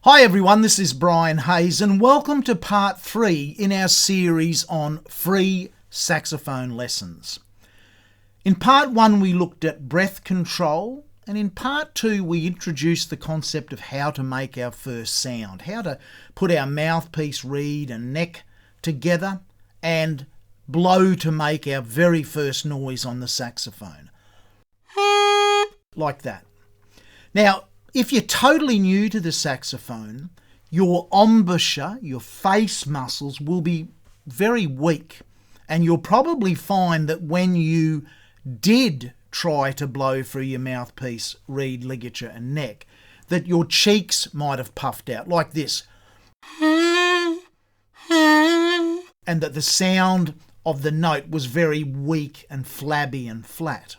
Hi everyone, this is Brian Hayes and welcome to part 3 in our series on free saxophone lessons. In part 1 we looked at breath control, and in part 2 we introduced the concept of how to make our first sound, how to put our mouthpiece, reed and neck together and blow to make our very first noise on the saxophone. Like that. Now, if you're totally new to the saxophone, your embouchure, your face muscles will be very weak, and you'll probably find that when you did try to blow through your mouthpiece, reed, ligature and neck, that your cheeks might have puffed out like this, and that the sound of the note was very weak and flabby and flat.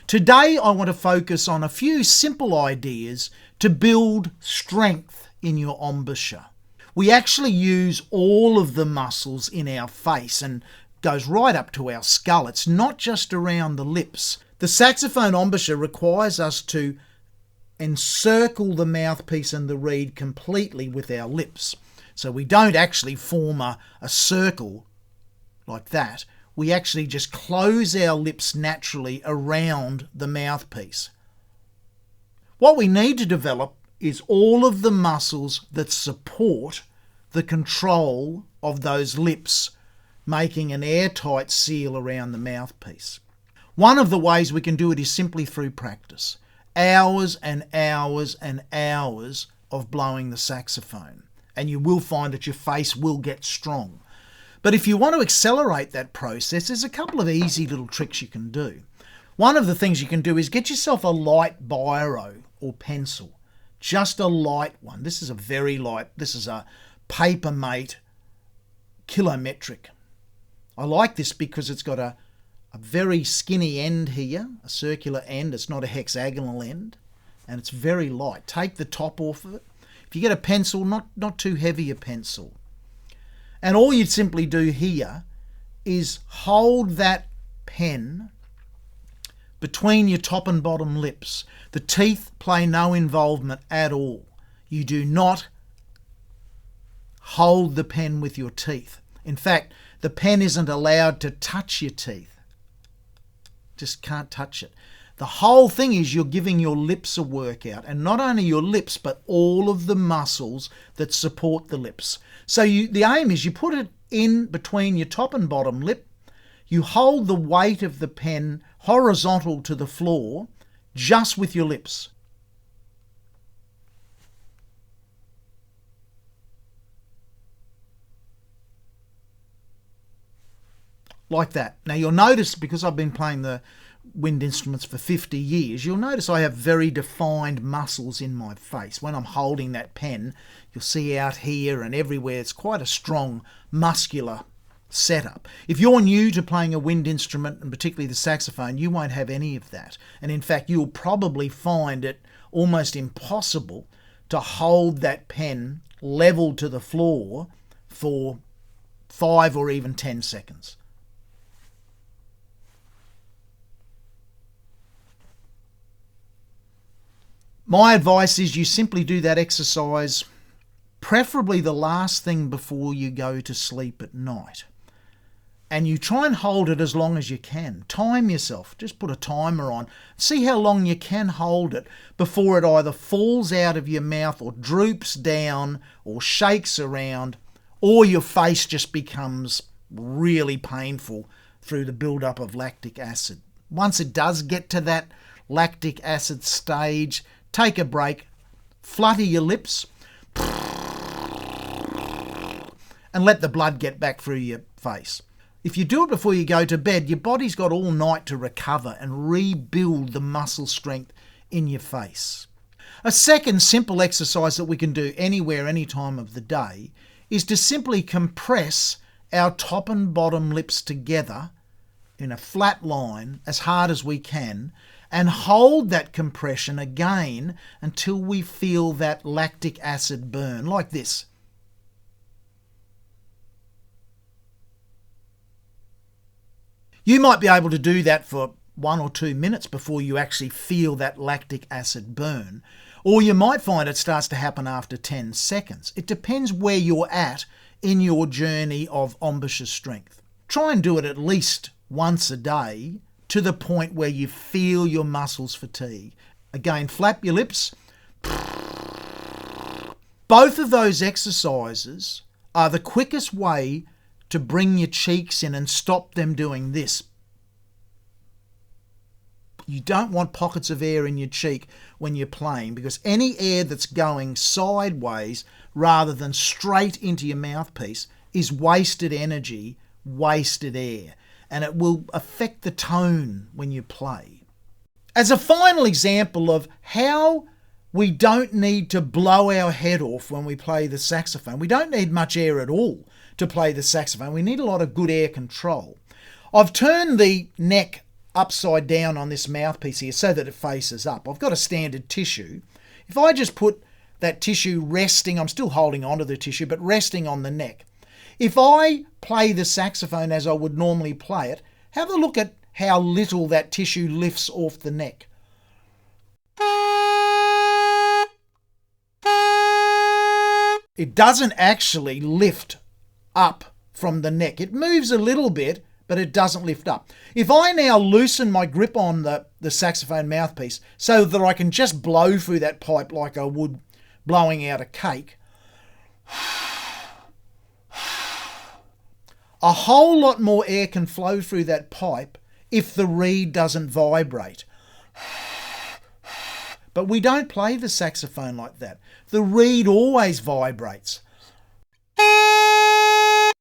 Today I want to focus on a few simple ideas to build strength in your embouchure. We actually use all of the muscles in our face and goes right up to our skull. It's not just around the lips. The saxophone embouchure requires us to encircle the mouthpiece and the reed completely with our lips. So we don't actually form a circle like that. We actually just close our lips naturally around the mouthpiece. What we need to develop is all of the muscles that support the control of those lips, making an airtight seal around the mouthpiece. One of the ways we can do it is simply through practice. Hours and hours and hours of blowing the saxophone, and you will find that your face will get strong. But if you want to accelerate that process, there's a couple of easy little tricks you can do. One of the things you can do is get yourself a light biro or pencil, just a light one. This is a very light, this is a Papermate kilometric. I like this because it's got a very skinny end here, a circular end. It's not a hexagonal end, and it's very light. Take the top off of it. If you get a pencil, not too heavy a pencil. And all you'd simply do here is hold that pen between your top and bottom lips. The teeth play no involvement at all. You do not hold the pen with your teeth. In fact, the pen isn't allowed to touch your teeth. Just can't touch it. The whole thing is you're giving your lips a workout, and not only your lips, but all of the muscles that support the lips. So the aim is you put it in between your top and bottom lip, you hold the weight of the pen horizontal to the floor, just with your lips. Like that. Now you'll notice, because I've been playing the wind instruments for 50 years, you'll notice I have very defined muscles in my face. When I'm holding that pen, you'll see out here and everywhere, it's quite a strong muscular setup. If you're new to playing a wind instrument, and particularly the saxophone, you won't have any of that. And in fact, you'll probably find it almost impossible to hold that pen level to the floor for 5 or even 10 seconds. My advice is you simply do that exercise, preferably the last thing before you go to sleep at night. And you try and hold it as long as you can. Time yourself. Just put a timer on. See how long you can hold it before it either falls out of your mouth or droops down or shakes around, or your face just becomes really painful through the build-up of lactic acid. Once it does get to that lactic acid stage, take a break, flutter your lips, and let the blood get back through your face. If you do it before you go to bed, your body's got all night to recover and rebuild the muscle strength in your face. A second simple exercise that we can do anywhere, any time of the day, is to simply compress our top and bottom lips together in a flat line as hard as we can, and hold that compression again until we feel that lactic acid burn, like this. You might be able to do that for 1 or 2 minutes before you actually feel that lactic acid burn. Or you might find it starts to happen after 10 seconds. It depends where you're at in your journey of embouchure strength. Try and do it at least once a day to the point where you feel your muscles fatigue. Again, flap your lips. Both of those exercises are the quickest way to bring your cheeks in and stop them doing this. You don't want pockets of air in your cheek when you're playing, because any air that's going sideways rather than straight into your mouthpiece is wasted energy, wasted air, and it will affect the tone when you play. As a final example of how we don't need to blow our head off when we play the saxophone, we don't need much air at all to play the saxophone. We need a lot of good air control. I've turned the neck upside down on this mouthpiece here so that it faces up. I've got a standard tissue. If I just put that tissue resting, I'm still holding onto the tissue, but resting on the neck. If I play the saxophone as I would normally play it, have a look at how little that tissue lifts off the neck. It doesn't actually lift up from the neck. It moves a little bit, but it doesn't lift up. If I now loosen my grip on the saxophone mouthpiece so that I can just blow through that pipe like I would blowing out a cake, a whole lot more air can flow through that pipe if the reed doesn't vibrate. But we don't play the saxophone like that. The reed always vibrates.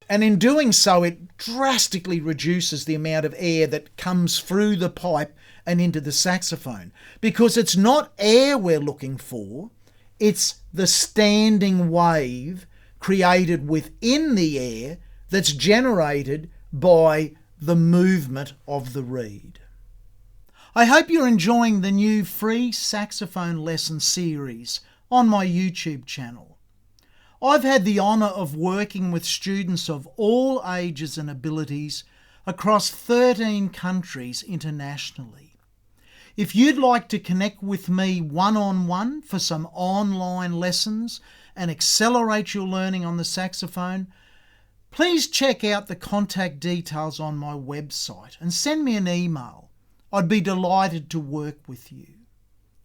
And in doing so, it drastically reduces the amount of air that comes through the pipe and into the saxophone. Because it's not air we're looking for, it's the standing wave created within the air that's generated by the movement of the reed. I hope you're enjoying the new free saxophone lesson series on my YouTube channel. I've had the honour of working with students of all ages and abilities across 13 countries internationally. If you'd like to connect with me one-on-one for some online lessons and accelerate your learning on the saxophone, please check out the contact details on my website and send me an email. I'd be delighted to work with you.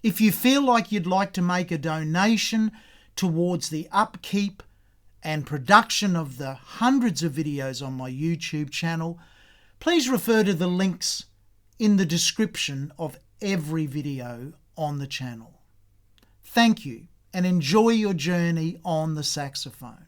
If you feel like you'd like to make a donation towards the upkeep and production of the hundreds of videos on my YouTube channel, please refer to the links in the description of every video on the channel. Thank you, and enjoy your journey on the saxophone.